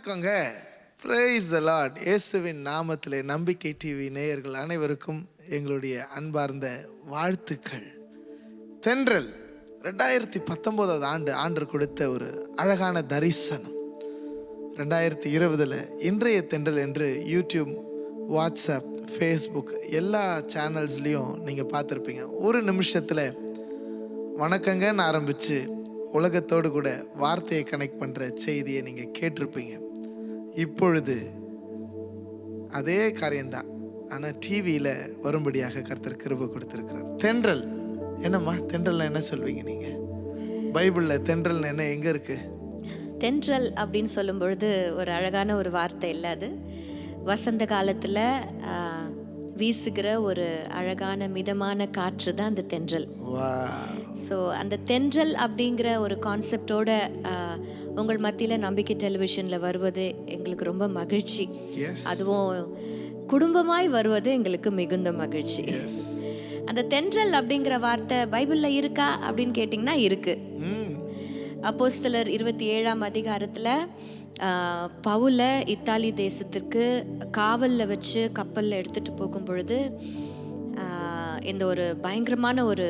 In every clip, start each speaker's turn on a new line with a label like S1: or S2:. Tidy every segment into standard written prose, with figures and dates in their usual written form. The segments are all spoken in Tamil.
S1: வணக்கங்க. Praise the Lord. இயேசுவின் நாமத்திலே நம்பிக்கை டிவி நேயர்கள் அனைவருக்கும் எங்களுடைய அன்பார்ந்த வாழ்த்துக்கள். தென்றல் 2019 ஆண்டு கொடுத்த ஒரு அழகான தரிசனம். 2020 இன்றைய தென்றல் என்று யூடியூப், வாட்ஸ்அப், ஃபேஸ்புக் எல்லா சேனல்ஸ்லேயும் நீங்கள் பார்த்துருப்பீங்க. ஒரு நிமிஷத்தில் வணக்கங்கன்னு ஆரம்பித்து உலகத்தோடு கூட வார்த்தையை கனெக்ட் பண்ணுற செய்தியை நீங்கள் கேட்டிருப்பீங்க. இப்பொழுது அதே காரியம்தான், ஆனால் டிவியில் வரும்படியாக கர்த்தர் கிருபை கொடுத்துருக்கிறார். தென்றல் என்னம்மா, தென்றல்னா என்ன சொல்வீங்க நீங்கள்? பைபிளில் தென்றல் என்ன எங்கே இருக்குது?
S2: தென்றல் அப்படின்னு சொல்லும் பொழுது ஒரு அழகான ஒரு வார்த்தை இல்லை, அது வசந்த காலத்தில் வீசுகிற ஒரு அழகான மிதமான காற்று தான் அந்த தென்றல். ஸோ அந்த தென்றல் அப்படிங்கிற ஒரு கான்செப்டோட உங்கள் மத்தியில் நம்பிக்கை டெலிவிஷனில் வருவது எங்களுக்கு ரொம்ப மகிழ்ச்சி. அதுவும் குடும்பமாய் வருவது எங்களுக்கு மிகுந்த மகிழ்ச்சி. அந்த தென்றல் அப்படிங்கிற வார்த்தை பைபிளில் இருக்கா அப்படின்னு கேட்டிங்கன்னா இருக்கு. அப்போஸ்தலர் 27ஆம் அதிகாரத்தில் பவுலை இத்தாலி தேசத்திற்கு காவலில் வச்சு கப்பலில் எடுத்துகிட்டு போகும் பொழுது இந்த ஒரு பயங்கரமான ஒரு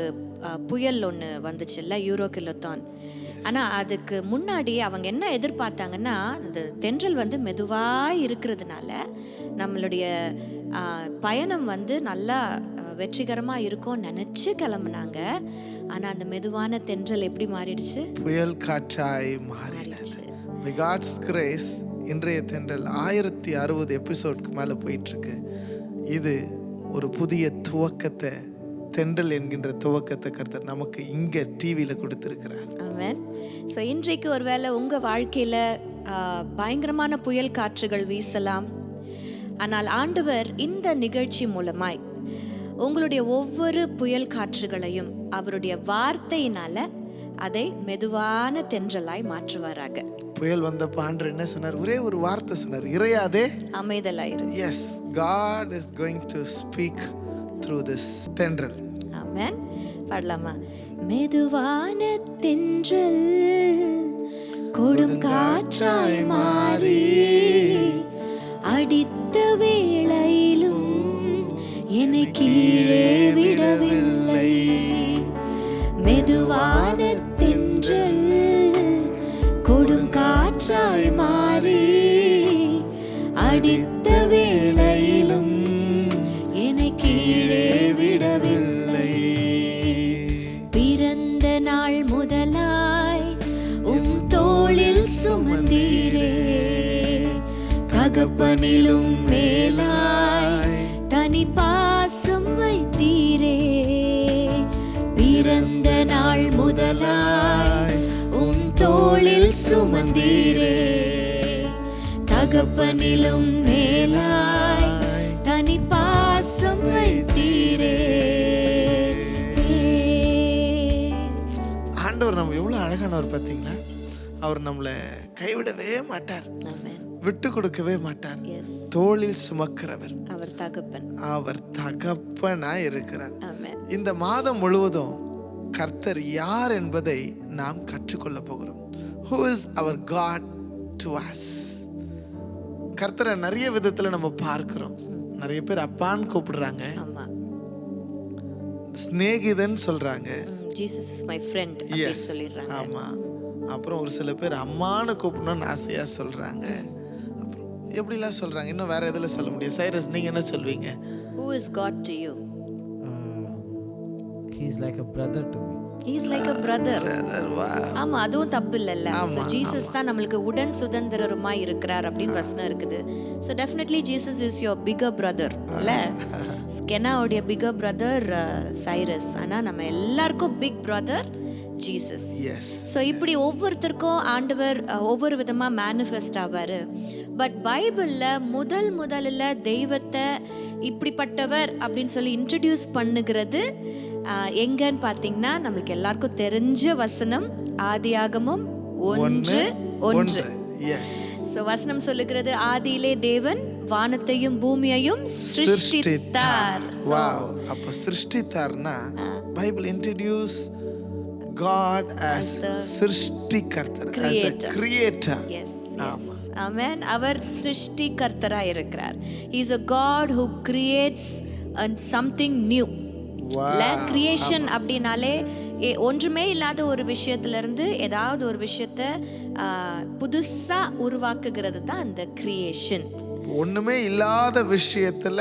S2: புயல் ஒன்று வந்துச்சுல்ல, யூரோகிலோத்தான். ஆனால் அதுக்கு முன்னாடி அவங்க என்ன எதிர்பார்த்தாங்கன்னா, இந்த தென்றல் வந்து மெதுவாக இருக்கிறதுனால நம்மளுடைய பயணம் வந்து நல்லா வெற்றிகரமாக இருக்கும்னு நினச்சி கிளம்புனாங்க. ஆனால் அந்த மெதுவான தென்றல் எப்படி மாறிடுச்சு?
S1: புயல் காற்றாய் மாறிடுச்சு. By God's grace இன்றைய தென்றல் 1060 எபிசோட்க்கு மேலே போயிட்டுருக்கு. இது ஒரு புதிய துவக்கத்தை, தென்றல் என்கின்ற துவக்கத்தை கர்த்தர் நமக்கு இங்கே டிவியில் கொடுத்துருக்கிறார்.
S2: ஆமென். ஸோ இன்றைக்கு ஒருவேளை உங்கள் வாழ்க்கையில் பயங்கரமான புயல் காற்றுகள் வீசலாம். ஆனால் ஆண்டவர் இந்த நிகழ்ச்சி மூலமாய் உங்களுடைய ஒவ்வொரு புயல் காற்றுகளையும் அவருடைய வார்த்தையினால அதை மெதுவான தென்றலாய் மாற்றுவாராக.
S1: புயல் வந்தப்ப ஆண்டவர் என்ன சொன்னார்? ஒரே ஒரு வார்த்தை சொன்னார், இறையாதே,
S2: அமைதலாயிரு.
S1: Yes, God is going to speak through this தென்றல்.
S2: ஆமென். பாடலாமா? மெதுவான தென்றல் கொடும் காற்றாய் மாறி அடித்த வேளையிலும் என்னை கீழே விடவில்லை. மெதுவான தென்றல் கொடும் காற்றாய் மாறி அடித்த வேளையிலும் என்னை கீழே விடவில்லை. பிறந்த நாள் முதலாய் உம் தோளில் சுமந்தீரே, தகப்பனிலும் மேலாய் தனி பாசம் வைத்தீரே. பிறந்த நாள் முதலாய் உம் தோளில் சுமந்தீரே, தகப்பனிலும் மேலாய் தனி பாசம் வைத்தீரே.
S1: ஆண்டவர் நம்ம எவ்வளோ அழகானவர் பார்த்தீங்களா? அவர் நம்மளை கைவிடவே மாட்டார், விட்டு கொடுக்கவே மாட்டார். தோளில் சுமக்கிறவர்
S2: அவர் தகப்பன்,
S1: அவர் தகப்பனா இருக்கிறார். இந்த மாதம் முழுவதும் கர்த்தர் யார் என்பதை நாம் கற்றுக்கொள்ள போகிறோம். Who is our God to us? கர்த்தரை நிறைய விதத்துல நம்ம பார்க்கிறோம். நிறைய பேர் அப்பான்னு கூப்பிடுறாங்க, ஸ்நேகிதன் சொல்றாங்க,
S2: Jesus is my friend அப்படி சொல்லிடுறாங்க.
S1: ஆமா. அப்புறம் ஒரு சில பேர் அம்மான்னு கூப்பிடணும்னு ஆசையா சொல்றாங்க. அப்புறம் எப்படிலாம் சொல்றாங்க, இன்னும் வேற எதுல சொல்ல முடியும்? சைரஸ், நீங்க என்ன சொல்வீங்க?
S2: Who is God to you?
S3: He is like a brother to me.
S2: He is like a brother. ஆமா, அதுவும் தப்பு இல்லல்ல. So Jesus தான் நம்மளுக்கு உடன் சுதந்திரருமாய் இருக்கிறார் அப்படின்னு வசனம் இருக்குது. So definitely Jesus is your bigger brother இல்ல? ஸ்கெனாவுடைய bigger brother சைரஸ். ஆனா நம்ம எல்லாருக்கும் big brother Jesus. ஸோ இப்படி ஒவ்வொருத்தருக்கும் ஆண்டவர் ஒவ்வொரு விதமா மேனிஃபெஸ்ட் ஆவாரு. பட் பைபிளில் முதல்ல தெய்வத்தை இப்படிப்பட்டவர் அப்படின்னு சொல்லி இன்ட்ரடியூஸ் பண்ணுகிறது எங்கன்னு பார்த்தீங்கன்னா, நம்மளுக்கு எல்லாருக்கும் தெரிஞ்ச வசனம் ஆதியாகமம் 1:1. ஸோ வசனம் சொல்லுகிறது, ஆதியிலே தேவன் வானத்தையும் பூமியையும் சிருஷ்டித்தார்.
S1: அப்ப சிருஷ்டித்தார்னா பைபிள் இன்ட்ரடியூஸ் God as சிருஷ்டிகர்த்தர், as a creator.
S2: Yes, yes. Amen. அவர் சிருஷ்டிகர்த்தராய் இருக்கிறார். He is a God who creates something new. Creation அப்படின்னாலே ஒன்றுமே இல்லாத ஒரு விஷயத்துல இருந்து ஏதாவது ஒரு விஷயத்த புதுசா உருவாக்குகிறது தான் அந்த கிரியேஷன்.
S1: ஒண்ணுமே இல்லாத விஷயத்துல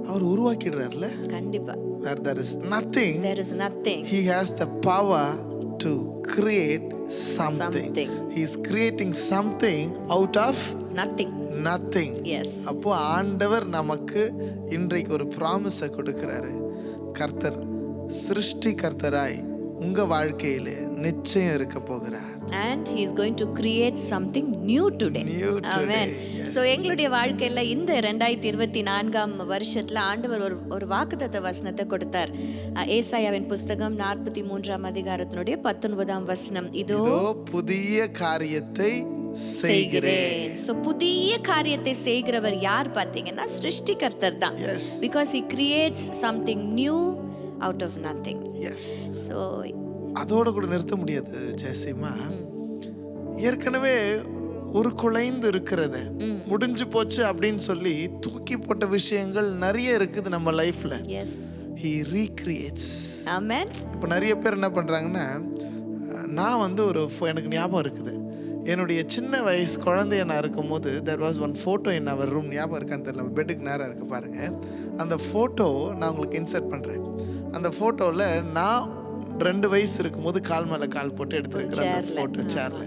S1: அவர் உருவாக்கிடுறார்ல.
S2: கண்டிப்பா.
S1: Where there is nothing, he has the power to create something. He is creating something out of nothing.
S2: Yes.
S1: அப்போ ஆண்டவர் நமக்கு இன்றைக்கு ஒரு ப்ராமிஸை கொடுக்கிறாரு. கர்த்தர் சிருஷ்டிகர்த்தராய் உங்க வாழ்க்கையில நிச்சயம் இருக்க போகிறார்.
S2: And he is going to create something new today. Amen. So எங்களுடைய வாழ்க்கையில இந்த 2024 வருஷத்துல ஆண்டவர் ஒரு வாக்குத்தத்த வசனத்தை கொடுத்தார். ஏசாயாவின் புத்தகம் 43 அதிகாரத்தினுடைய 19 வசனம். இதோ
S1: புதிய காரியத்தை செய்கிறேன்.
S2: So புதிய காரியத்தை செய்கிறவர் யார் பாத்தீங்கன்னா சிருஷ்டிகர்த்தர் தான். Because he creates something new out of nothing.
S1: Yes.
S2: So
S1: அதோட கூட நிறுத்த முடியாது ஜெசிமா. ஏற்கனவே ஒரு குலைந்து இருக்கிறது முடிஞ்சு போச்சு அப்படின்னு சொல்லி தூக்கி போட்ட விஷயங்கள் நிறைய இருக்குது நம்ம லைஃப்ல.
S2: Yes.
S1: He recreates.
S2: Amen.
S1: இப்போ நிறைய பேர் என்ன பண்றாங்கன்னா, நான் வந்து எனக்கு ஞாபகம் இருக்குது, என்னுடைய சின்ன வயசு குழந்தைய நான் இருக்கும் போது there was one photo in our room. ஞாபகம் இருக்கான்னு தெரியல, பெட்டுக்கு நேரம் இருக்கு பாருங்க. அந்த ஃபோட்டோ நான் உங்களுக்கு இன்சர்ட் பண்றேன். அந்த ஃபோட்டோவில் நான் 2 வயசு இருக்கும்போது கால் மேலே கால் போட்டு எடுத்துருக்கிறேன் அந்த ஃபோட்டோ சேர்ல.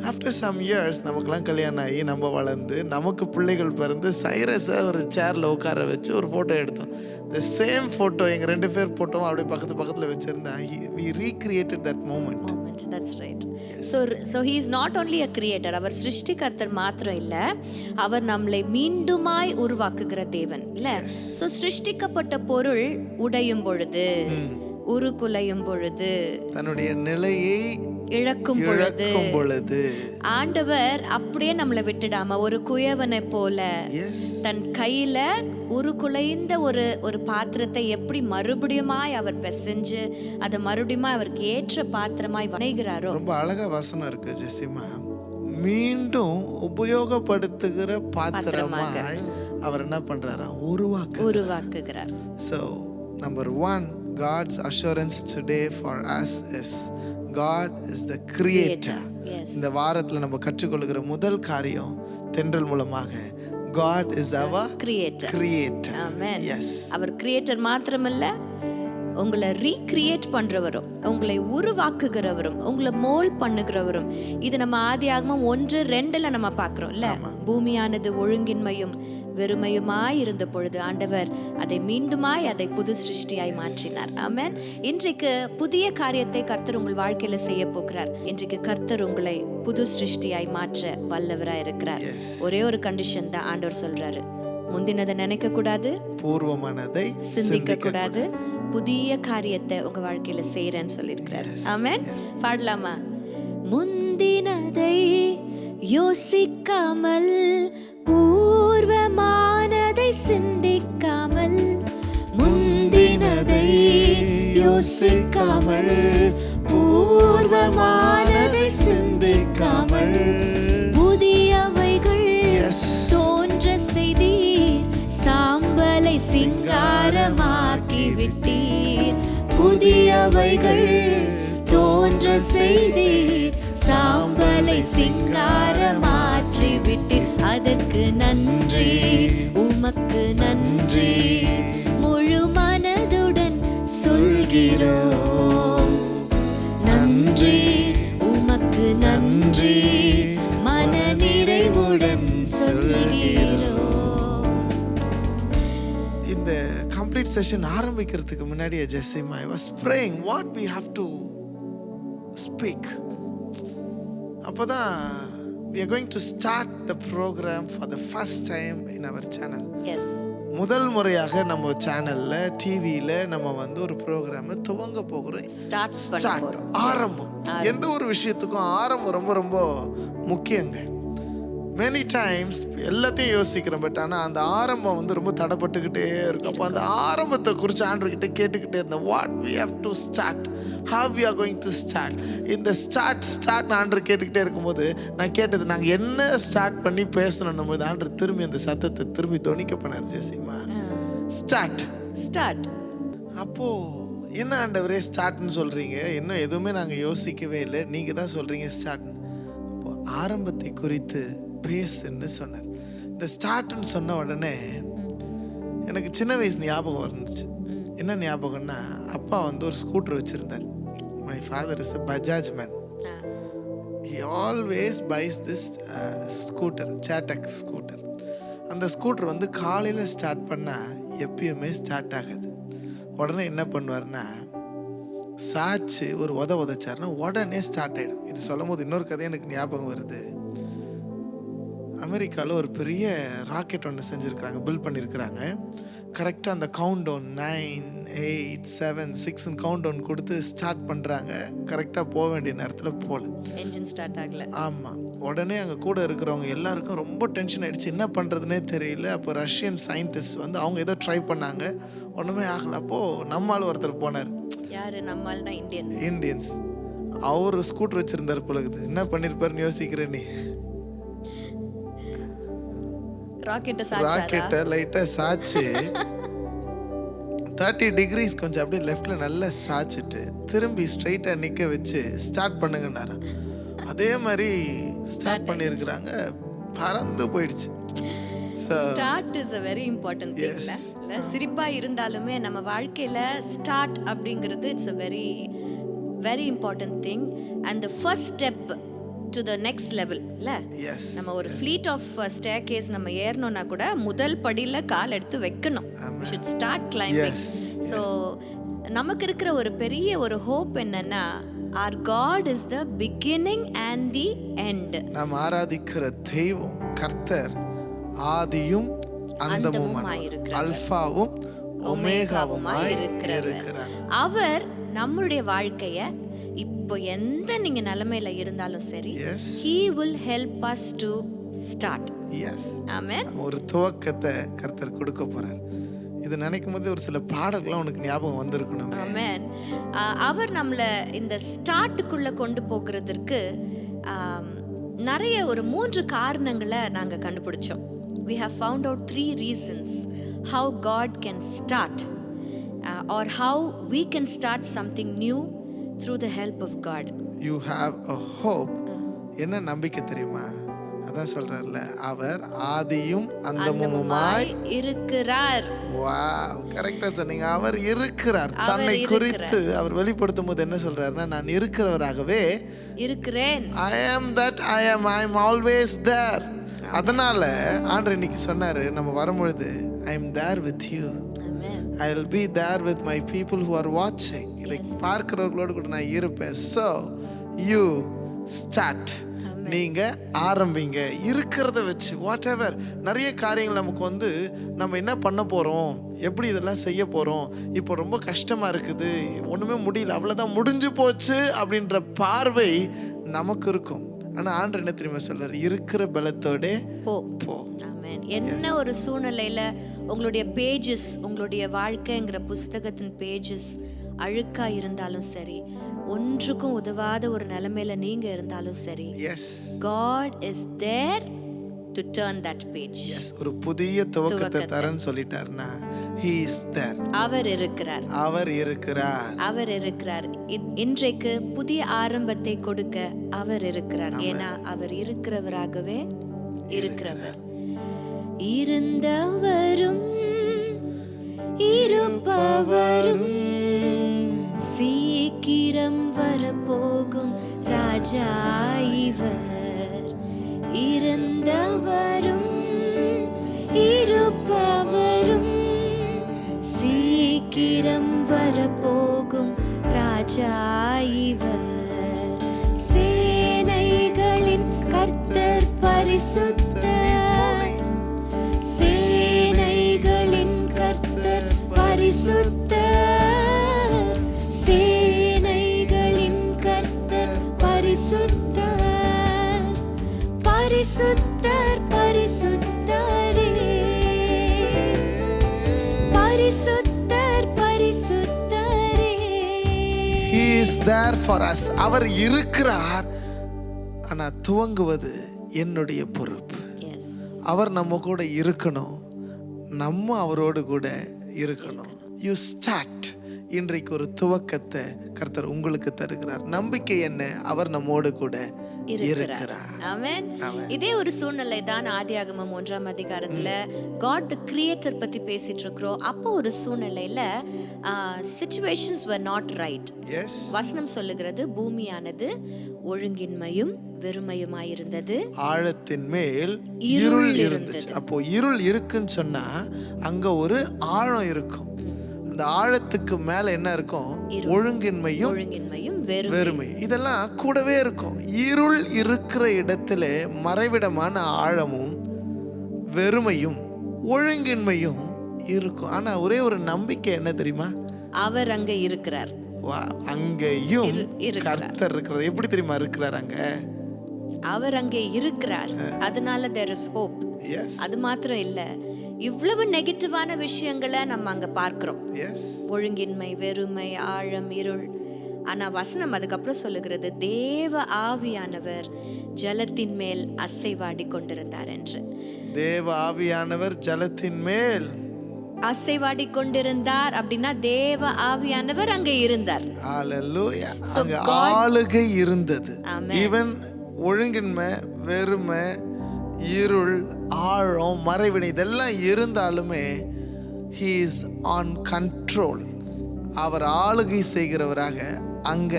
S1: ஆஃப்டர் சம் இயர்ஸ் நமக்குலாம் கல்யாணம் ஆகி நம்ம வளர்ந்து நமக்கு பிள்ளைகள் பிறந்து சைரஸை ஒரு சேரில் உட்கார வச்சு ஒரு ஃபோட்டோ எடுத்தோம். த சேம் ஃபோட்டோ எங்கள் 2 பேர் ஃபோட்டோவும் அப்படியே பக்கத்தில் வச்சுருந்தேன். we recreated that moment.
S2: That's right. So he is not only a creator. அவர் சிருஷ்டிகர்த்தர் மாத்திரம் இல்ல, அவர் நம்மளை மீண்டுமாய் உருவாக்குகிற தேவன் இல்ல. So சிருஷ்டிக்கப்பட்ட பொருள் உடையும் பொழுது, உருக்குலையும் பொழுது,
S1: தன்னுடைய நிலையை
S2: இழக்கும் பொழுது ஆண்டவர் அப்படியே நம்மளை விட்டுடாம ஒரு குயவனை போல தன் கையில உருக்குலைந்த ஒரு பாத்திரத்தை எப்படி மறுபடியுமாய் அவர் பிசைஞ்சு அதை மறுபடியும் அவருக்கு ஏற்ற பாத்திரமாய் வணைகிறாரோ.
S1: ரொம்ப அழகா வசனம் இருக்கு ஜெசிமா. மீண்டும் உபயோகப்படுத்துகிற பாத்திரமாய் அவர் என்ன பண்றாரா,
S2: உருவாக்குகிறார்.
S1: So number 1, God's assurance today for us is God is the creator. இந்த வாரத்துல நம்ம கற்றுக்கொள்கிற முதல் காரியம் தென்றல் மூலமாக God is our creator.
S2: Amen.
S1: Yes.
S2: அவர் கிரியேட்டர் மாத்திரமல்ல, உங்களை ரீக்ரியேட் பண்றவரும், உங்களை உருவாக்குகிறவரும், உங்களை மோல் பண்ணுகிறவரும். இது நம்ம ஆதியாகமம் 1:2 நம்ம பார்க்கிறோம் இல்ல. பூமியானது ஒழுங்கின்மையும் வெறுமையுமாய் இருந்த பொழுது ஆண்டவர் அதை மீண்டுமாய் அதை புது சிருஷ்டியாய் மாற்றினார். ஆமென். இன்றைக்கு புதிய காரியத்தை கர்த்தர் உங்கள் வாழ்க்கையில செய்ய போகிறார். இன்றைக்கு கர்த்தர் உங்களை புது சிருஷ்டியாய் மாற்ற வல்லவராய் இருக்கிறார். ஒரே ஒரு கண்டிஷன் தான் ஆண்டவர் சொல்றாரு, முந்தினதை நினைக்க கூடாது,
S1: பூர்வமானதை
S2: சிந்திக்க கூடாது, புதிய காரியத்தை உங்க வாழ்க்கையில செய்யறேன்னு சொல்லியிருக்கிறார். ஆமென். பாடலாமா? முந்தினதை யோசிக்காமல், பூர்வமானதை சிந்திக்காமல், முந்தினதை யோசிக்காமல், பூர்வமானதை சிந்திக்காமல், புதியவைகள் தோன்ற செய்தீர், சாம்பலை சிங்காரமாக்கி விட்டீர். புதியவைகள் தோன்ற செய்தீர், சாம்பலை சிங்காரமாற்றி விட்டீர். அதற்கு நன்றி, உமக்கு நன்றி, முழு மனதுடன் சொல்கிறோம். நன்றி, உமக்கு நன்றி, மன நிறைவுடன் சொல்கிறோம்.
S1: இந்த கம்ப்ளீட் செஷன் ஆரம்பிக்கிறதுக்கு முன்னாடி Jezima, I was praying what we have to speak. அப்போதான் we are going to start the program for the first time in our channel.
S2: Yes.
S1: முதல் முறையாக நம்ம சேனல்ல டிவியில நம்ம வந்து ஒரு ப்ரோக்ராம் துவங்க போகிறோம். ஸ்டார்ட் ஆரம்பம். எந்த ஒரு விஷயத்துக்கும் ஆரம்பம் ரொம்ப ரொம்ப முக்கியங்க. many times எல்லாத்தையும் யோசிக்கிறோம், பட் ஆனால் அந்த ஆரம்பம் வந்து ரொம்ப தடைப்பட்டுக்கிட்டே இருக்கும். அப்போ அந்த ஆரம்பத்தை குறித்து ஆண்டவர்கிட்ட கேட்டுக்கிட்டே இருந்தேன், what we have to start, how we are going to start. இந்த ஸ்டார்ட் ஆண்டவர் கேட்டுக்கிட்டே இருக்கும்போது நான் கேட்டது, நாங்கள் என்ன ஸ்டார்ட் பண்ணி பேசணும் போது ஆண்டவர் திரும்பி அந்த சத்தத்தை திரும்பி தொனிக்க பண்ணார். ஜெசிமா, ஸ்டார்ட். அப்போ என்ன ஆண்டவரே ஸ்டார்ட்னு சொல்றீங்க, இன்னும் எதுவுமே நாங்கள் யோசிக்கவே இல்லை, நீங்க தான் சொல்றீங்க ஸ்டார்ட். அப்போ ஆரம்பத்தை குறித்து பேசுன்னு சொன்னார். இந்த ஸ்டார்ட்னு சொன்ன உடனே எனக்கு சின்ன வயசு ஞாபகம் இருந்துச்சு. என்ன ஞாபகம்னா, அப்பா வந்து ஒரு ஸ்கூட்டர் வச்சிருந்தார். My father is a Bajaj man. He always buys this scooter, Chatak scooter. அந்த ஸ்கூட்டர் வந்து காலையில் ஸ்டார்ட் பண்ணால் எப்பயுமே ஸ்டார்ட் ஆகாது. உடனே என்ன பண்ணுவார்னா, சாச்சு ஒரு உதச்சாருன்னா உடனே ஸ்டார்ட் ஆகிடும். இது சொல்லும் போது இன்னொரு கதை எனக்கு ஞாபகம் வருது. அமெரிக்காவில் ஒரு பெரிய ராக்கெட் ஒன்று செஞ்சுருக்கிறாங்க, பில்ட் பண்ணியிருக்கிறாங்க. கரெக்டாக அந்த கவுண்ட் டவுன் 9, 8, 7, 6 கவுண்ட் டவுன் கொடுத்து ஸ்டார்ட் பண்ணுறாங்க. கரெக்டாக போக வேண்டிய நேரத்தில் போகல, என்ஜின் ஸ்டார்ட் ஆகலை. ஆமாம், உடனே அங்கே கூட இருக்கிறவங்க எல்லாருக்கும் ரொம்ப டென்ஷன் ஆகிடுச்சு, என்ன பண்ணுறதுனே தெரியல. அப்போ ரஷ்யன் சயின்டிஸ்ட் வந்து அவங்க ஏதோ ட்ரை பண்ணாங்க, ஒன்றுமே ஆகலை. அப்போது நம்மால் ஒருத்தர் போனார். யார் நம்மால்னா? இந்தியன்ஸ். அவர் ஸ்கூட்டர் வச்சுருந்தார் பொழுது. என்ன பண்ணியிருப்பாருன்னு யோசிக்கிறேன் நீ? ராக்கெட்டை லைட்டா சாச்சு 30 degrees கொஞ்சம் அப்படியே லெஃப்ட்ல நல்லா சாச்சிட்டு திரும்பி ஸ்ட்ரைட்டா நிக்க வச்சு ஸ்டார்ட் பண்ணுங்கன்னாரு. அதே மாதிரி ஸ்டார்ட் பண்ணியிருக்கிறாங்க, பறந்து போயிடுச்சு.
S2: Start is a very important thing. இல்ல சிரிப்பா இருந்தாலுமே நம்ம வாழ்க்கையில ஸ்டார்ட் அப்படிங்கிறது it's a very very important thing and the first step to the next level. இல்ல நம்ம ஒரு fleet of staircase நம்ம ஏறணும்னா கூட முதல் படியில கால் எடுத்து வைக்கணும். we should start climbing. so நமக்கு இருக்கிற ஒரு பெரிய ஒரு hope என்னன்னா, our God is the beginning and the end.
S1: நாம் ஆராதிக்கிற தெய்வம் கர்த்தர் ஆதியும் அந்தமுமாய் இருக்கிறார், அல்பாவும் ஒமேகாவுமாய் இருக்கிறார்.
S2: அவர் நம்மளுடைய வாழ்க்கைய இப்போ எந்த நீங்க நிலைமையில இருந்தாலும் சரி, he will help us to start.
S1: ஆமென். ஒரு துவக்கத்தை கர்த்தர் கொடுக்க போறார். இது நினைக்கும் போது ஒரு சில பாடல்கள் உனக்கு ஞாபகம் வந்திருக்கணும்.
S2: ஆமென். அவர் நம்மள இந்த ஸ்டார்ட்டுக்குள்ள கொண்டு போகிறதுக்கு நிறைய ஒரு 3 காரணங்களை நாங்க கண்டுபிடிச்சோம். We have found out 3 reasons how God can start or how we can start something new through the help of God.
S1: You have a hope. என்ன நம்பிக்கை தெரியுமா? அதான் சொல்றார்ல, அவர் ஆதியும் அந்தமுமாய் இருக்கிறார். வாவ், கரெக்ட்டா சொன்னீங்க. அவர் இருக்கிறார். தன்னை குறித்து அவர் வெளிப்படுத்தும் போது என்ன சொல்றாருன்னா, நான் இருக்கிறவராகவே இருக்கிறேன். I am that I am. I am always there. அதனால ஆண்டவர் இன்னைக்கு சொன்னாரு, நம்ம வரும்பொழுது I am there with you. I will be there with my people who are watching. இதை பார்க்கிறவர்களோடு கூட நான் இருப்பேன். So you start. நீங்க ஆரம்பிங்க இருக்கிறத வச்சு. வாட் எவர் நிறைய காரியங்கள் நமக்கு வந்து நம்ம என்ன பண்ண போறோம், எப்படி இதெல்லாம் செய்ய போறோம், இப்போ ரொம்ப கஷ்டமா இருக்குது, ஒண்ணுமே முடியல, அவ்வளவுதான் முடிஞ்சு போச்சு அப்படின்ற பார்வை நமக்கு இருக்கும். ஆனா ஆண்டவர் என்ன தெரியுமா சொல்றாரு, இருக்கிற பலத்தோட போ.
S2: என்ன ஒரு சூழ்நிலையில உங்களுடைய பேஜஸ், உங்களுடைய வாழ்க்கைங்கிற புஸ்தகத்தின் பேஜஸ் அழுக்கா இருந்தாலும் சரி, ஒன்றுக்கும் உதவாத ஒரு நிலைமையில நீங்க இருந்தாலும் சரி, God is there to turn that page.
S1: ஒரு புதிய துவக்கத்தை தரேன்னு சொல்லிட்டார்னா, he is there.
S2: அவர் இருக்கிறார். இன்றைக்கு புதிய ஆரம்பத்தை கொடுக்க அவர் இருக்கிறார். ஏன்னா அவர் இருக்கிறவராகவே இருக்கிறவர். இருந்தவரும் இருப்பவரும் சீக்கிரம் வரப்போகும் ராஜா இவர். இருந்தவரும் இருப்பவரும் சீக்கிரம் வரப்போகும் ராஜா இவர். சேனைகளின் கர்த்தர் பரிசுத்தர், சேனைகளின் கர்த்தர் பரிசுத்தர், சேனைகளின் கர்த்தர் பரிசுத்தர், பரிசுத்தர் பரிசுத்தரே, பரிசுத்தர் பரிசுத்தரே.
S1: He is there for us. அவர் இருக்கிறார், ஆனா துவங்குவது என்னுடைய பொறுப்பு. அவர் நம்ம கூட இருக்கணும், நம்ம அவரோடு கூட இருக்கணும். You start. இன்றைக்கு ஒரு துவக்கத்தை கர்த்தர் உங்களுக்கு தருகிறார். நம்பிக்கை என்ன? அவர் நம்மோடு கூட இருக்கிறார்.
S2: ஆமென். இதே ஒரு சூழ்நிலை தான் ஆதியாகமம் 1ஆம் அதிகாரத்துல God the creator பத்தி பேசிட்டு இருக்கிறோம். அப்போ ஒரு சூழ்நிலையில situations were not right. வசனம் சொல்லுகிறது, பூமியானது ஒழுங்கின்மையும் வெறுமையுமாயிருந்தது,
S1: ஆழத்தின் மேல் இருள் இருந்துச்சு. அப்போ இருள் இருக்குன்னு சொன்னா அங்க ஒரு ஆழம் இருக்கும். அந்த ஆழத்துக்கு மேல என்ன இருக்கும்? ஒழுங்கின்மையும் வெறுமை. இதெல்லாம் கூடவே இருக்கும். இருள் இருக்கிற இடத்துல மறைவிடமான ஆழமும் வெறுமையும் ஒழுங்கின்மையும் இருக்கும். ஆனா ஒரே ஒரு நம்பிக்கை என்ன தெரியுமா?
S2: அவர் அங்க இருக்கிறார்.
S1: அங்கேயும் கர்த்தர் இருக்கிறார். எப்படி தெரியுமா இருக்கிறார்? அங்க
S2: அவர் அங்கே இருக்கிறார். அதனால there is hope. அது மாத்திரம் இல்ல, இவ்வளவு நெகட்டிவான விஷயங்களை நம்ம அங்க பார்க்கிறோம். ஒழுங்கின்மை, வெறுமை, ஆழம், இருள். ஆனா வசனம் அதுக்கப்புறம் சொல்லுகிறது, தேவ ஆவியானவர் ஜலத்தின் மேல் அசைவாடி கொண்டிருந்தார் என்று.
S1: தேவ ஆவியானவர் ஜலத்தின் மேல்
S2: அசைவாடி கொண்டிருந்தார் அப்படின்னா தேவ ஆவியானவர் அங்க இருந்தார்.
S1: ஹalleluya. அங்க ஆளுகை இருந்தது. ஈவன் ஒழுங்கின்மை, வெறுமை, இருள், ஆழம், மறைவிடை இதெல்லாம் இருந்தாலுமே he is on control. அவர் ஆளுகை செய்கிறவராக அங்க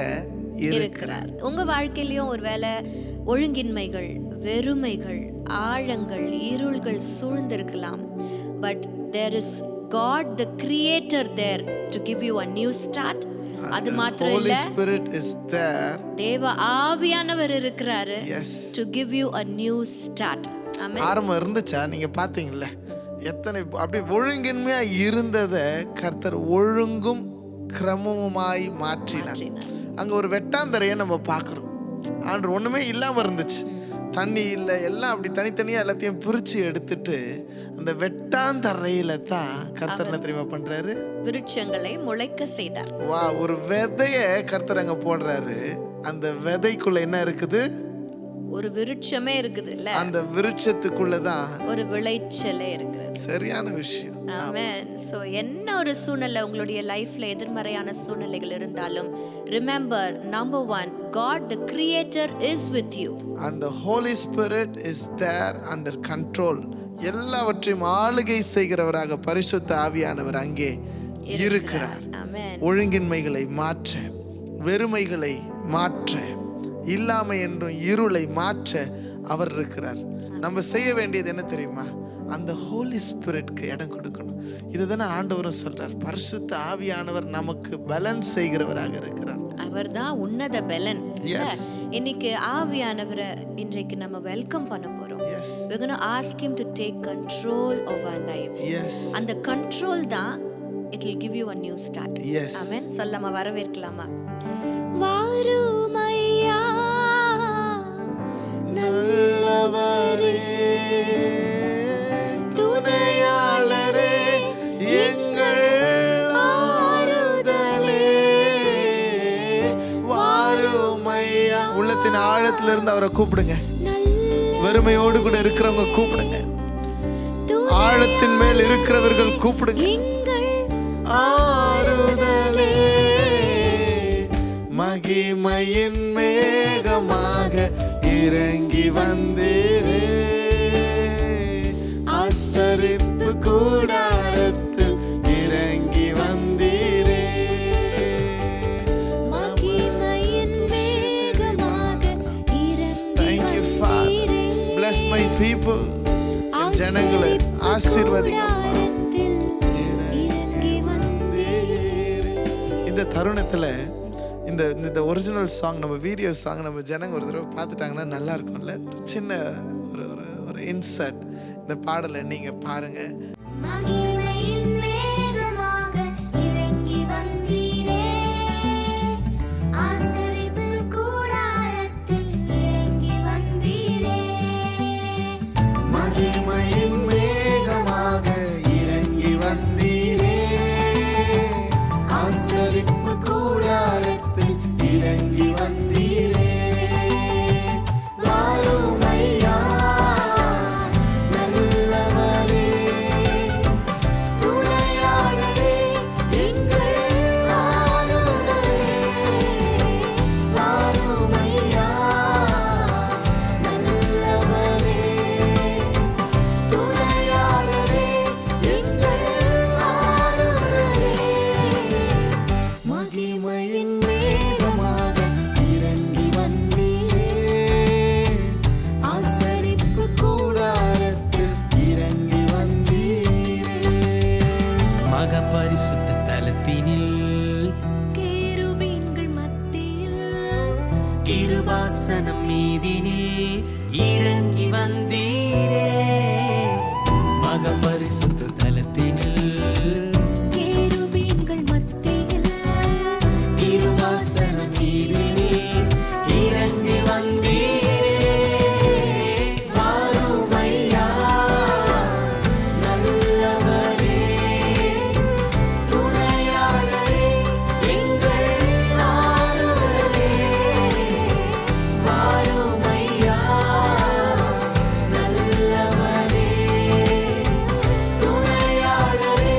S1: இருக்கிறார்.
S2: உங்க வாழ்க்கையிலயும் ஒருவேளை ஒழுங்கின்மைகள், வெறுமைகள், ஆழங்கள், இருள்கள் சூழ்ந்திருக்கலாம். But there is God the creator there to give you a new start. அது மாத்திரம் இல்ல,
S1: Holy Spirit is there.
S2: தேவ ஆவியானவர் இருக்கிறாரு to give you a new start. ஆமென்.
S1: ஆரம்பம் இருந்துச்சா? நீங்க பாத்தீங்கல்ல எத்தனை அப்படி ஒழுங்கின்மையா இருந்ததை கர்த்தர் ஒழுங்கும் கிரமமுமாய் மாற்றினார். அங்க ஒரு வெட்டாந்தரையை நம்ம பார்க்கிறோம். ஆண்டு ஒண்ணுமே இல்லாம இருந்துச்சு, தண்ணி இல்லை, எல்லாம் அப்படி தனித்தனியா எல்லாத்தையும் பிரிச்சு எடுத்துட்டு அந்த வெட்டாந்தரையில தான் கர்த்தர் என்ன தெரியுமா பண்றாரு?
S2: விருட்சங்களை முளைக்க செய்தார்.
S1: ஒரு விதைய கர்த்தர் அங்க போடுறாரு. அந்த விதைக்குள்ள என்ன இருக்குது?
S2: ஒரு விருட்சமே இருக்குது இல்ல?
S1: அந்த விருட்சத்துக்குள்ளதான் ஒரு
S2: விளைச்சலே இருக்குது.
S1: சரியான விஷயம்.
S2: ஆமென். சோ என்ன ஒரு சூழ்நிலை உங்களுடைய லைஃப்ல எதிர்மறையான சூழ்நிலைகள் இருந்தாலும், remember, number 1, God the creator is with you.
S1: And the Holy Spirit is there under control. எல்லாவற்றையும் ஆளுகை செய்கிறவராக பரிசுத்த ஆவியானவர் அங்கே இருக்கிறார்.
S2: ஆமென்.
S1: ஒழுங்கின்மைகளை மாற்ற, வெறுமைகளை மாற்ற, இல்லாமை என்றும் இருளை மாற்ற அவர் இருக்கிறார். நம்ம செய்ய வேண்டியது என்ன தெரியுமா? அந்த ஹோலி ஸ்பிரிட்க்கு இடம் கொடுக்கணும். இதுதானே ஆண்டவரும் சொல்றார். பரிசுத்த ஆவியானவர் நமக்கு பேலன்ஸ் செய்கிறவராக இருக்கிறார்.
S2: அவர்தான் உன்னத பலன். இன்னைக்கு ஆவியானவரை இன்றைக்கு நம்ம வெல்கம் பண்ண போறோம். We're going to ask him to take control of our lives. அந்த கண்ட்ரோல் தான் it will give you a new start. ஆமென். சொல்லாம வரவேற்கலாமா? வாருமையா நல்லவரே, துணையாளரே, எங்கள் ஆறுதலே, வாருமையா. உள்ளத்தின் ஆழத்துல இருந்து அவரை கூப்பிடுங்க. வெறுமையோடு கூட இருக்கிறவங்க கூப்பிடுங்க. ஆழத்தின் மேல் இருக்கிறவர்கள் கூப்பிடுங்க. ஆறுதலே, மகிமையின் மேகமாக இறங்கி வந்தீரே, ஆசரிப்பு கூடாரத்தில் இறங்கி வந்தீரே, மகிமையின் மேகமாக இறங்கி வந்தீரே. Bless my people. ஜனங்களை ஆசீர்வதிங்க. இந்த தருணத்துல இந்த ஒரிஜினல் சாங், நம்ம வீடியோ சாங் நம்ம ஜனங்க ஒரு தடவை பார்த்துட்டாங்கன்னா நல்லா இருக்கும்ல. ஒரு சின்ன ஒரு இன்சர்ட் இந்த பாடலை நீங்க பாருங்க.
S3: வந்தீரே மகா பரிசுத்த ஸ்தலத்தினில்
S2: கேருபீன்கள் மத்தியில்
S3: திருவாசனம் மீதினில் இறங்கி வந்தீரே வாரும் ஐயா நல்லவரே துணையாளரே எங்கள் ஆறுதலே வாரும் ஐயா நல்லவரே துணையாளரே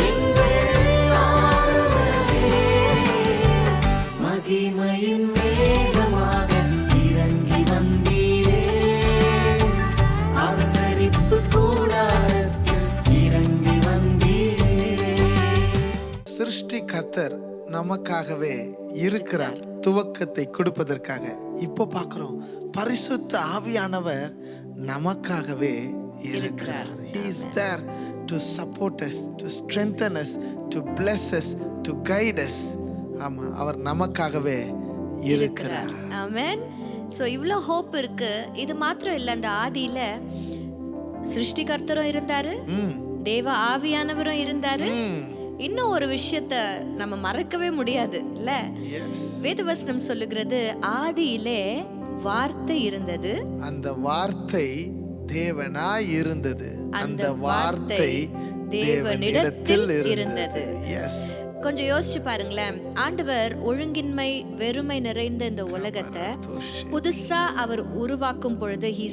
S3: எங்கள் ஆறுதலே மகிமையின் மேகமாக இறங்கி வந்தீரே ஆசரிப்பு கூடாரத்தில் இறங்கி வந்தீரே
S1: சிருஷ்டி கர்த்தர் நமக்காகவே இருக்கிறார், துவக்கத்தை கொடுப்பதற்காக. இப்போ பார்க்கிறோம், பரிசுத்த ஆவியானவர் நமக்காகவே இருக்கிறார். He is there to support us, to strengthen us, to bless us, to guide us. ஆமா, அவர் நமக்காகவே இருக்கிறார்.
S2: ஆமென். ஸோ இவ்வளோ ஹோப் இருக்கு. இது மாத்திரம் இல்லை, அந்த ஆதியில சிருஷ்டிகர்த்தரும் இருந்தாரு, தேவ ஆவியானவரும் இருந்தாரு. இன்னும் ஒரு விஷயத்த நம்ம மறக்கவே முடியாது இல்ல?
S1: Yes.
S2: வேதவசனம் சொல்லுகிறது, ஆதியிலே வார்த்தை இருந்தது,
S1: அந்த வார்த்தை தேவனாய் இருந்தது, அந்த வார்த்தை தேவனிடத்தில் இருந்தது. Yes.
S2: கொஞ்சம் யோசிச்சு பாருங்களேன். ஆண்டவர் ஒழுங்கின்மை வெறுமை நிறைந்த இந்த உலகத்தை புதுசா அவர் உருவாக்கும் பொழுது he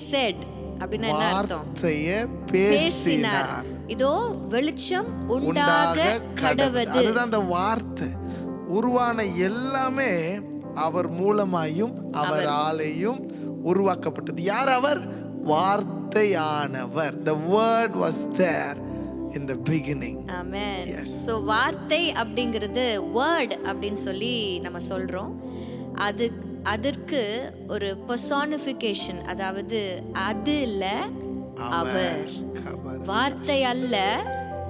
S2: said அப்படின்னா என்ன அர்த்தம்?
S1: வார்த்தையை பேசினார்.
S2: இதோ வெளிச்சம் உண்டாக கடவது.
S1: அதுதான் அந்த வார்த்தை. உருவான எல்லாமே அவர் மூலமாயும் அவராலேயும் உருவாக்கப்பட்டது. யார் அவர்? வார்த்தையானவர். The word was there in the beginning.
S2: Amen.
S1: Yes.
S2: So வார்த்தை அப்படிங்கிறது word அப்படின்னு சொல்லி நம்ம சொல்றோம். அதற்கு ஒரு personification, அதாவது அது இல்ல அவர். வார்த்தை அல்ல,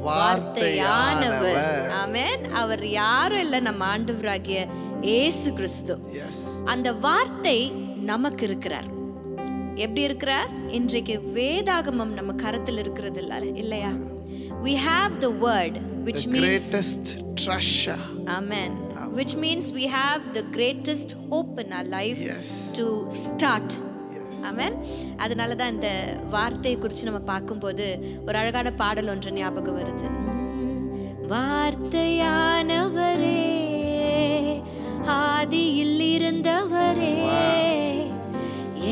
S2: வார்த்தையானவர். ஆமென். அவர் யாரும் இல்ல, நம்ம ஆண்டவராகிய இயேசு கிறிஸ்து.
S1: Yes.
S2: அந்த வார்த்தை நமக்கு இருக்கிறார். எப்படி இருக்கிறார்? இன்றைக்கு வேதாகமம் நம்ம கரத்தில் இருக்கிறது இல்லையா? We have the word, which
S1: The
S2: means
S1: greatest treasure.
S2: Amen. Which means we have the greatest hope in our life.
S1: Yes.
S2: To start.
S1: Yes.
S2: Amen. அதனால தான் இந்த வார்த்தையை குறித்து நம்ம பார்க்கும்போது ஒரு அழகான பாடல் ஒன்று ஞாபகம் வருது. வார்த்தையானவரே, ஆதியில் இருந்தவரே,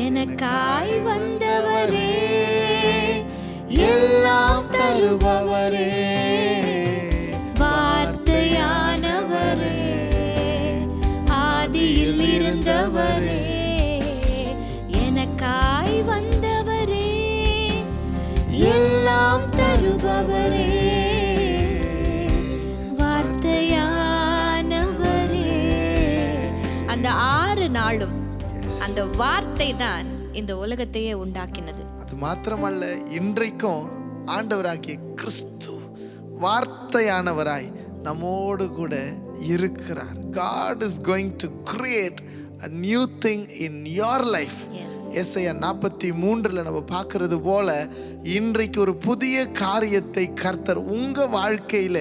S2: எனக்காய் வந்தவரே,
S1: எல்லாம் தருபவரே,
S2: வார்த்தையானவரே, ஆதியில் இருந்தவரே, எனக்காய் வந்தவரே, எல்லாம் தருபவரே, வார்த்தையானவரே. அந்த 6 நாளும் அந்த வார்த்தை தான் இந்த உலகத்தையே உண்டாக்கினது.
S1: அது மாத்திரமல்ல, இன்றைக்கும் ஆண்டவராகிய கிறிஸ்து வார்த்தையானவராய் நம்மோடு கூட இருக்கிறார். God is going to create a new thing in your life.
S2: Yes.
S1: Isaiah 43 நம்ம பார்க்கிறது போல இன்றைக்கு ஒரு புதிய காரியத்தை கர்த்தர் உங்க வாழ்க்கையில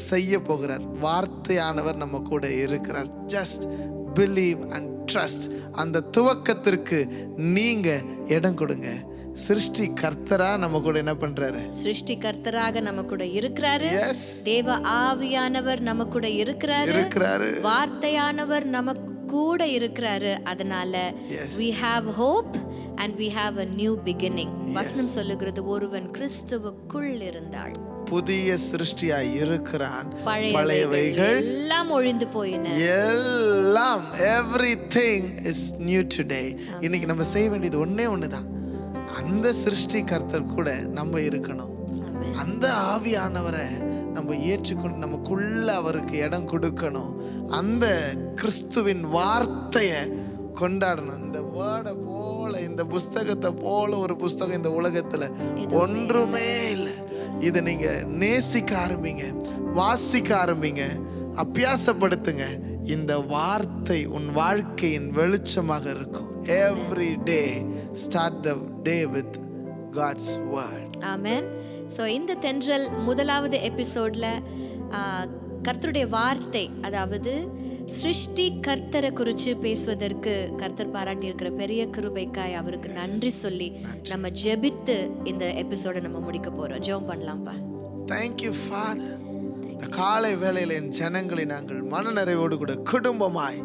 S1: செய்ய போகிறார். வார்த்தையானவர் நம்ம கூட இருக்கிறார். Just believe and trust. அந்த துவக்கத்திற்கு நீங்க இடம் கொடுங்க. சிருஷ்டி கர்த்தரா நம்ம கூட என்ன பண்றாரு?
S2: சிருஷ்டி கர்த்தராக நம்ம கூட இருக்கிறாரு.
S1: Yes.
S2: தேவ ஆவியானவர் நம்ம கூட இருக்கிறாரு. வார்த்தையானவர் நம்ம கூட இருக்கிறாரு. அதனால we have hope and we have a new beginning. வசனம் சொல்லுகிறது, ஒருவன் கிறிஸ்துவுக்குள் இருந்தால்
S1: புதிய சிருஷ்டியாய் இருக்கிறான்,
S2: பழையவைகள் எல்லாம் ஒழிந்து போயின.
S1: எல்லாம் everything is new today. இன்னைக்கு நம்ம செய்ய வேண்டியது ஒண்ணுதான். அந்த சிருஷ்டி கர்த்தர் கூட நம்ம இருக்கணும். அந்த ஆவியானவரை நம்ம ஏற்றுக்கொண்டு நமக்குள்ள அவருக்கு இடம் கொடுக்கணும். அந்த கிறிஸ்துவின் வார்த்தையை கொண்டாடணும். இந்த வேர்டை போல, இந்த புஸ்தகத்தை போல ஒரு புஸ்தகம் இந்த உலகத்துல ஒன்றுமே இல்லை. இதை நீங்க நேசிக்க ஆரம்பிங்க, வாசிக்க ஆரம்பிங்க, அபியாசப்படுத்துங்க. இந்த வார்த்தை உன் வாழ்க்கையின் வெளிச்சமாக இருக்கும். Every day start the day with God's word.
S2: Amen. So இந்த தென்றல் முதலாவது எபிசோட்ல கர்த்தருடைய வார்த்தை, அதாவது சிருஷ்டி கர்த்தரை குறித்து பேசுவதற்கு கர்த்தர் பாராட்டி இருக்கிற பெரிய கிருபைக்காய் அவருக்கு நன்றி சொல்லி நம்ம ஜெபித்து இந்த எபிசோடை நம்ம முடிக்க போறோம். ஜெபம் பண்ணலாம்ப்பா.
S1: Thank you, Father. இந்த காலை வேளையில் என் ஜனங்களை நாங்கள் மனநிறைவோடு கூட குடும்பமாய்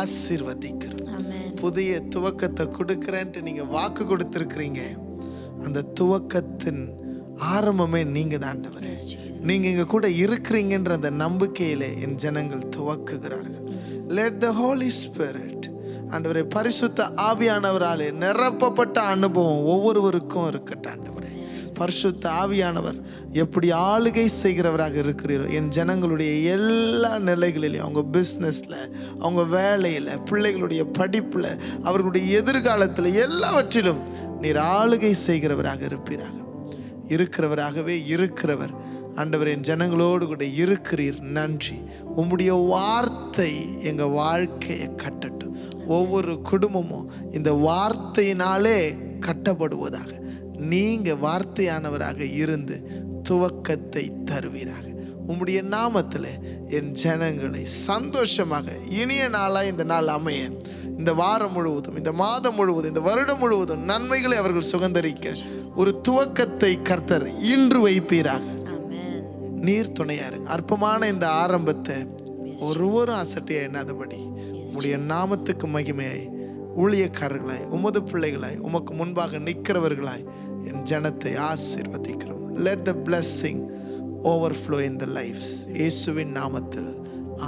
S1: ஆசீர்வதிக்கிறோம்.
S2: ஆமென்.
S1: புதிய துவக்கத்தை கொடுக்கிறேன்ட்டு நீங்க வாக்கு கொடுத்திருக்கிறீங்க. அந்த துவக்கத்தின் ஆரம்பமே நீங்க தான் ஆண்டவரே. நீங்க இங்க கூட இருக்கிறீங்கன்ற அந்த நம்பிக்கையிலே என் ஜனங்கள் துவக்குகிறார்கள். லெட் த ஹோலி ஸ்பிரிட், ஆண்டவரே, பரிசுத்த ஆவியானவராலே நிரப்பப்பட்ட அனுபவம் ஒவ்வொருவருக்கும் இருக்கட்டும். ஆண்டவரே, பரிசுத்த ஆவியானவர் எப்படி ஆளுகை செய்கிறவராக இருக்கிறீரோ என் ஜனங்களுடைய எல்லா நிலைகளிலும், அவங்க பிஸ்னஸில், அவங்க வேலையில், பிள்ளைகளுடைய படிப்பில், அவர்களுடைய எதிர்காலத்தில், எல்லாவற்றிலும் நீர் ஆளுகை செய்கிறவராக இருக்கிறவராகவே இருக்கிறவர். ஆண்டவர், என் ஜனங்களோடு கூட இருக்கிறீர். நன்றி. உம்முடைய வார்த்தை எங்கள் வாழ்க்கையை கட்டட்டும். ஒவ்வொரு குடும்பமும் இந்த வார்த்தையினாலே கட்டப்படுவதாக. நீங்க வார்த்தையானவராக இருந்து துவக்கத்தை தருவீராக. உம்முடைய நாமத்தில் என் ஜனங்களை சந்தோஷமாக இனிய நாளாக இந்த நாள் அமைய, இந்த வாரம் முழுவதும், இந்த மாதம் முழுவதும், இந்த வருடம் முழுவதும் நன்மைகளை அவர்கள் சுகந்தரிக்க ஒரு துவக்கத்தை கர்த்தர் இன்று வைப்பீராக. நீர் துணையாரு. அற்பமான இந்த ஆரம்பத்தை ஒருவரும் அசட்டையா எண்ணாதபடி உம்முடைய நாமத்துக்கு மகிமையாய் ஊழியக்காரர்களாய், உமது பிள்ளைகளாய், உமக்கு முன்பாக நிற்கிறவர்களாய் என் ஜனத்தை ஆசீர்வதிக்கிறோம். Let the blessing overflow in the lives. இயேசுவின் நாமத்தில்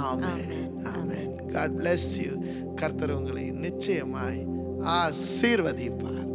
S1: ஆமென். ஆமென். God bless you. கர்த்தர் உங்களை நிச்சயமாய் ஆசீர்வதிப்பார்.